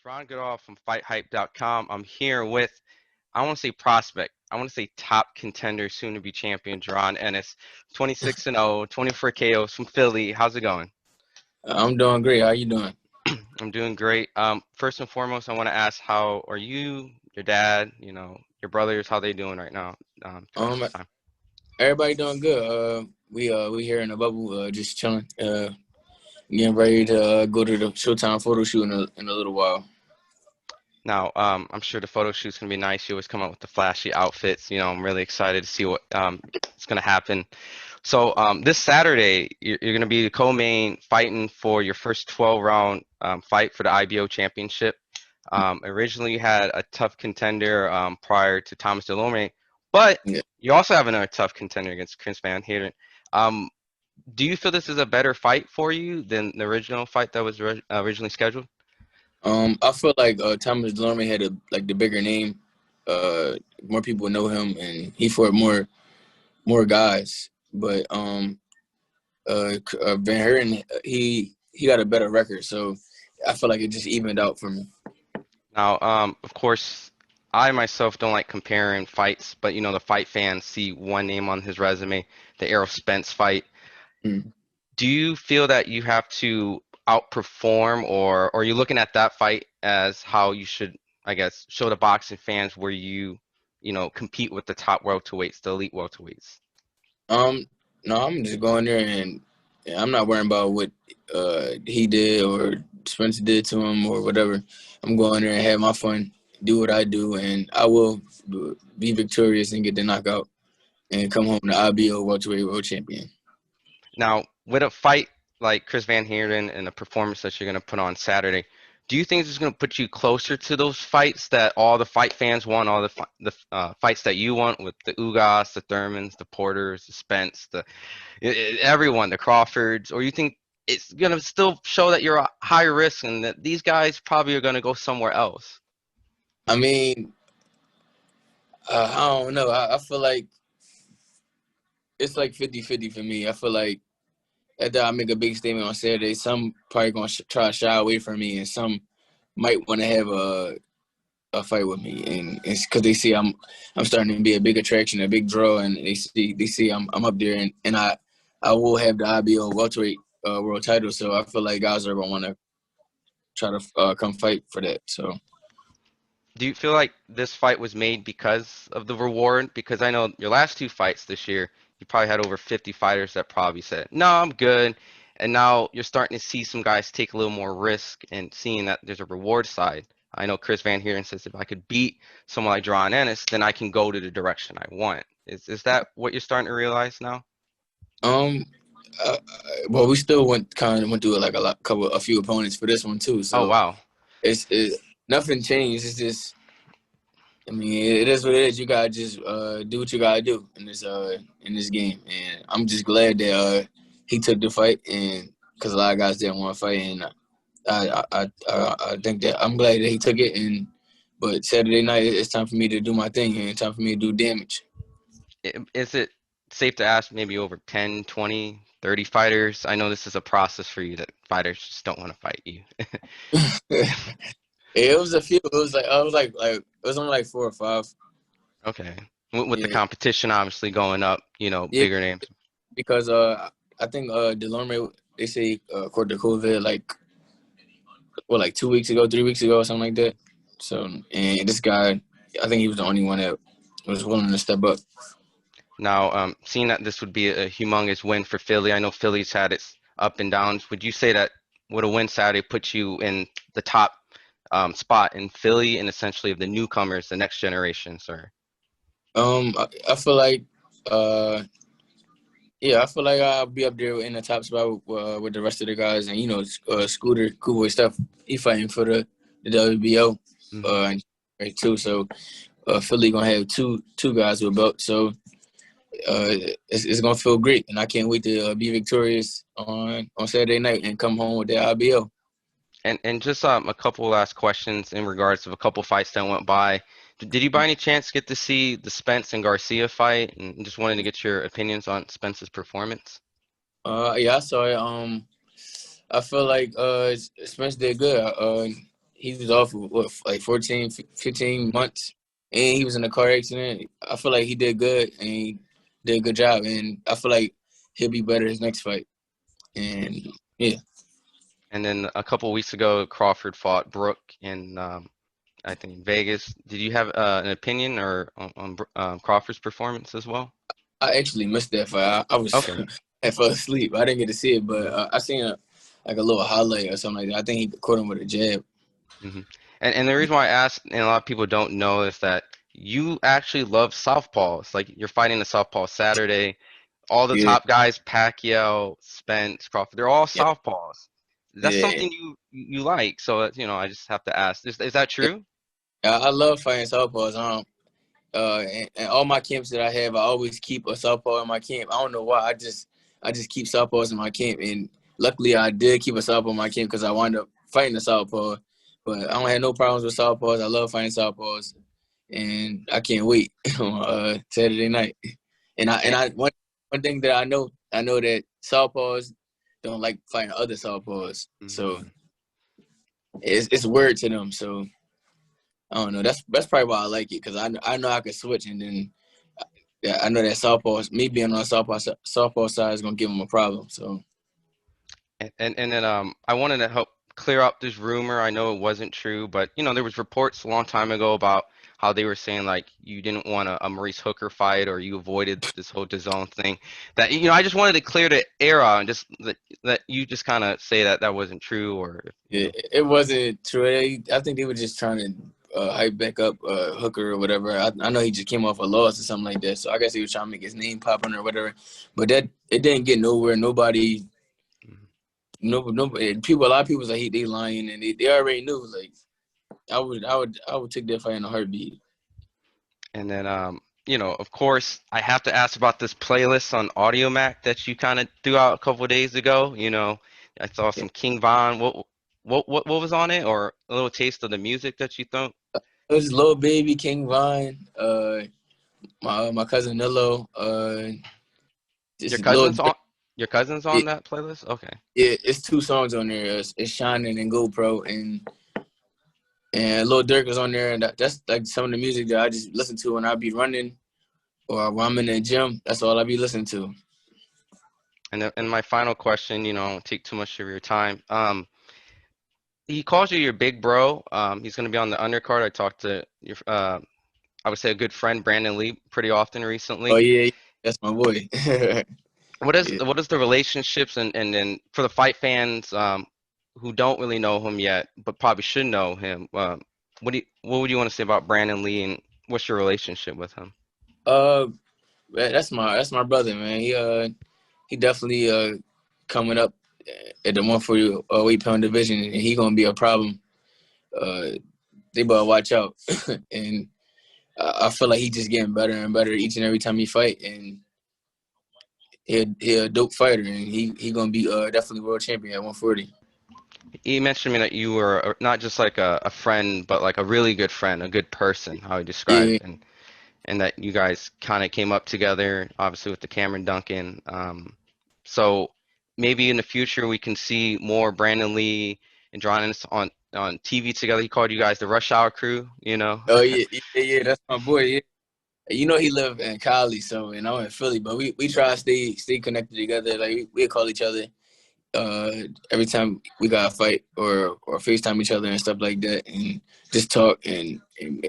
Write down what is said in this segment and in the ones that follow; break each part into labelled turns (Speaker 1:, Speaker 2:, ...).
Speaker 1: It's Ron Goodall from FightHype.com. I'm here with, I want to say prospect. I want to say top contender, soon to be champion, Jaron Ennis. 26-0, 24 KOs from Philly. How's it going?
Speaker 2: I'm doing great. How you doing?
Speaker 1: I'm doing great. First and foremost, I want to ask, how are you, your dad, your brothers, how they doing right now throughout
Speaker 2: Um,
Speaker 1: this time?
Speaker 2: Everybody doing good. We here in the bubble, just chilling. Getting ready to go to the Showtime photo shoot in a little while.
Speaker 1: Now, I'm sure the photo shoot's gonna be nice. You always come out with the flashy outfits. I'm really excited to see what is gonna happen. So this Saturday, you're gonna be the co-main fighting for your first 12-round fight for the IBO championship. Originally, you had a tough contender prior to Thomas Delorme, but
Speaker 2: Yeah.
Speaker 1: you also have another tough contender against Chris van Heerden. Um, do you feel this is a better fight for you than the original fight that was originally scheduled?
Speaker 2: I feel like Thomas Delorme had the bigger name. More people know him, and he fought more guys. But Van Heerden, he got a better record, so I feel like it just evened out for me.
Speaker 1: Now, of course, I myself don't like comparing fights, but the fight fans see one name on his resume, the Errol Spence fight.
Speaker 2: Mm.
Speaker 1: Do you feel that you have to outperform, or are you looking at that fight as how you should, I guess, show the boxing fans where compete with the top welterweights, the elite welterweights?
Speaker 2: Um, no, I'm just going there and I'm not worrying about what he did or Spencer did to him or whatever. I'm going there and have my fun, do what I do, and I will be victorious and get the knockout and come home the IBO welterweight world champion.
Speaker 1: Now, with a fight like Chris van Heerden and the performance that you're going to put on Saturday, do you think this is going to put you closer to those fights that all the fight fans want, all the fights that you want with the Ugas, the Thurmans, the Porters, the Spence, everyone, the Crawfords, or you think it's going to still show that you're a high risk and that these guys probably are going to go somewhere else?
Speaker 2: I mean, I don't know. I feel like it's like 50-50 for me. I feel like after I make a big statement on Saturday, some probably going to try to shy away from me, and some might want to have a fight with me, and it's because they see I'm starting to be a big attraction, a big draw, and they see I'm up there, and I will have the IBO welterweight world title, so I feel like guys are gonna want to try to come fight for that. So
Speaker 1: Do you feel like this fight was made because of the reward? Because I know your last two fights this year, you probably had over 50 fighters that probably said, "No, I'm good." And now you're starting to see some guys take a little more risk and seeing that there's a reward side. I know Chris van Heerden says if I could beat someone like Jaron Ennis, then I can go to the direction I want. Is that what you're starting to realize now?
Speaker 2: um. Uh, well, we still went through like a few opponents for this one too.
Speaker 1: Oh,
Speaker 2: So
Speaker 1: wow.
Speaker 2: nothing changed. It's just I mean, it is what it is. You gotta just do what you gotta do in this game, and I'm just glad that he took the fight, and because a lot of guys didn't want to fight, and I think that I'm glad that he took it. And but Saturday night, it's time for me to do my thing, and time for me to do damage.
Speaker 1: Is it safe to ask maybe over 10, 20, 30 fighters? I know this is a process for you that fighters just don't want to fight you.
Speaker 2: It was a few. It was like it was only like 4 or 5.
Speaker 1: Okay. With the
Speaker 2: Yeah,
Speaker 1: competition obviously going up,
Speaker 2: yeah,
Speaker 1: bigger names.
Speaker 2: because I think Delorme, they say according to COVID, like 2 weeks ago, 3 weeks ago, or something like that. So, and this guy, I think he was the only one that was willing to step up.
Speaker 1: Now, seeing that this would be a humongous win for Philly, I know Philly's had its up and downs. Would you say that would a win Saturday put you in the top spot in Philly and essentially of the newcomers, the next generation, sir?
Speaker 2: I feel like, uh, yeah, I feel like I'll be up there in the top spot with the rest of the guys, and Scooter, Cool Boy stuff. He fighting for the WBO,
Speaker 1: Mhm.
Speaker 2: right too. So, Philly gonna have two guys with belts. So, it's gonna feel great, and I can't wait to be victorious on Saturday night and come home with the IBO.
Speaker 1: And just a couple last questions in regards to a couple fights that went by. Did you by any chance get to see the Spence and Garcia fight? And just wanted to get your opinions on Spence's performance.
Speaker 2: Yeah, I saw it. I feel like Spence did good. he was off for what, like 14, 15 months, and he was in a car accident. I feel like he did good, and he did a good job, and I feel like he'll be better his next fight. And yeah,
Speaker 1: And then a couple weeks ago, Crawford fought Brooke in I think Vegas. Did you have an opinion or on Crawford's performance as well?
Speaker 2: I actually missed that fight. I was
Speaker 1: Okay.
Speaker 2: I fell asleep. I didn't get to see it, but I seen like a little highlight or something like that. I think he caught him with a jab.
Speaker 1: Hmm. And the reason why I asked, and a lot of people don't know, is that you actually love Southpaws. Like you're fighting the Southpaw Saturday. All the
Speaker 2: Yeah,
Speaker 1: top guys, Pacquiao, Spence, Crawford, they're all
Speaker 2: yeah,
Speaker 1: Southpaws. That's
Speaker 2: yeah.
Speaker 1: something you like. So I just have to ask. Is that true?
Speaker 2: I love fighting southpaws. And all my camps that I have, I always keep a southpaw in my camp. I don't know why. I just keep southpaws in my camp, and luckily I did keep a southpaw in my camp because I wound up fighting a southpaw. But I don't have no problems with southpaws. I love fighting southpaws, and I can't wait on Saturday night.
Speaker 1: And,
Speaker 2: One thing that I know that southpaws don't like fighting other southpaws, so
Speaker 1: mhm.
Speaker 2: it's weird to them. So I don't know. That's probably why I like it because I know I can switch, and then yeah, I know that me being on softball side is gonna give him a problem. So
Speaker 1: And then I wanted to help clear up this rumor. I know it wasn't true, but there was reports a long time ago about how they were saying like you didn't want a Maurice Hooker fight or you avoided this whole DAZN thing. That I just wanted to clear the air out and just that you just kind of say that that wasn't true or
Speaker 2: yeah, it wasn't true. I think they were just trying to hype back up Hooker or whatever. I know he just came off a loss or something like that. So I guess he was trying to make his name pop on or whatever. But that it didn't get nowhere. Nobody, people. A lot of people was like they lying, and they already knew. Like I would take that fight in a heartbeat.
Speaker 1: And then of course, I have to ask about this playlist on AudioMac that you kind of threw out a couple of days ago. I saw
Speaker 2: Yeah.
Speaker 1: some King Von. What was on it, or a little taste of the music that you thought?
Speaker 2: It was Lil Baby, King Vine, my cousin Nilo,
Speaker 1: Your
Speaker 2: just Lil.
Speaker 1: cousin's on your cousin's
Speaker 2: Yeah,
Speaker 1: on that playlist? Okay.
Speaker 2: yeah, it's two songs on there. It's Shining and GoPro, and Lil Durk is on there, and that's like some of the music that I just listen to when I be running or when I'm in the gym. That's all I be listening to.
Speaker 1: And my final question, I won't take too much of your time. He calls you your big bro. He's going to be on the undercard. I talked to I would say a good friend, Brandon Lee, pretty often
Speaker 2: Oh
Speaker 1: recently.
Speaker 2: yeah, that's my boy.
Speaker 1: What is
Speaker 2: Yeah.
Speaker 1: what is the relationships and then for the fight fans who don't really know him yet, but probably should know him? What would you want to say about Brandon Lee and what's your relationship with him?
Speaker 2: Uh, that's my brother, man. He definitely coming up at the 140 weight pound division, and he gonna be a problem. Uh, they better watch out. And I feel like he's just getting better and better each and every time he fight, and he a dope fighter, and he gonna be definitely world champion at 140.
Speaker 1: You mentioned to me that you were not just like a friend, but like a really good friend, a good person, how he
Speaker 2: Yeah,
Speaker 1: described, and that you guys kind of came up together, obviously with the Cameron Duncan. So maybe in the future we can see more Brandon Lee and Jaron Ennis on TV together. He called you guys the Rush Hour Crew.
Speaker 2: oh yeah, that's my boy. Yeah. You know he live in Cali, so and I'm in Philly, but we try to stay connected together. Like we call each other every time we got to fight or FaceTime each other and stuff like that, and just talk and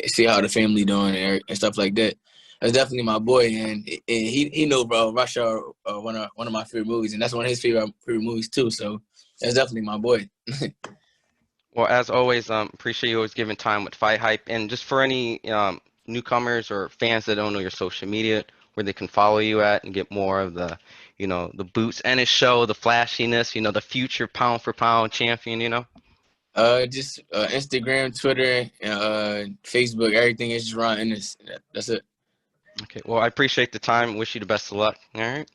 Speaker 2: see how the family doing and stuff like that. That's definitely my boy, and he know, bro. Rush Hour, one of my favorite movies, and that's one of his favorite movies too. So that's definitely my boy.
Speaker 1: Well, as always, appreciate you always giving time with Fight Hype. And just for any newcomers or fans that don't know your social media, where they can follow you at and get more of the Boots Ennis show, the flashiness, the future pound for pound champion.
Speaker 2: Just Instagram, Twitter, Facebook. Everything is Jaron Ennis. That's it.
Speaker 1: Okay, well, I appreciate the time. Wish you the best of luck. All right.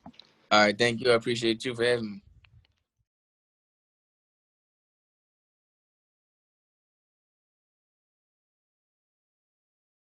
Speaker 2: All right, thank you. I appreciate you for having me.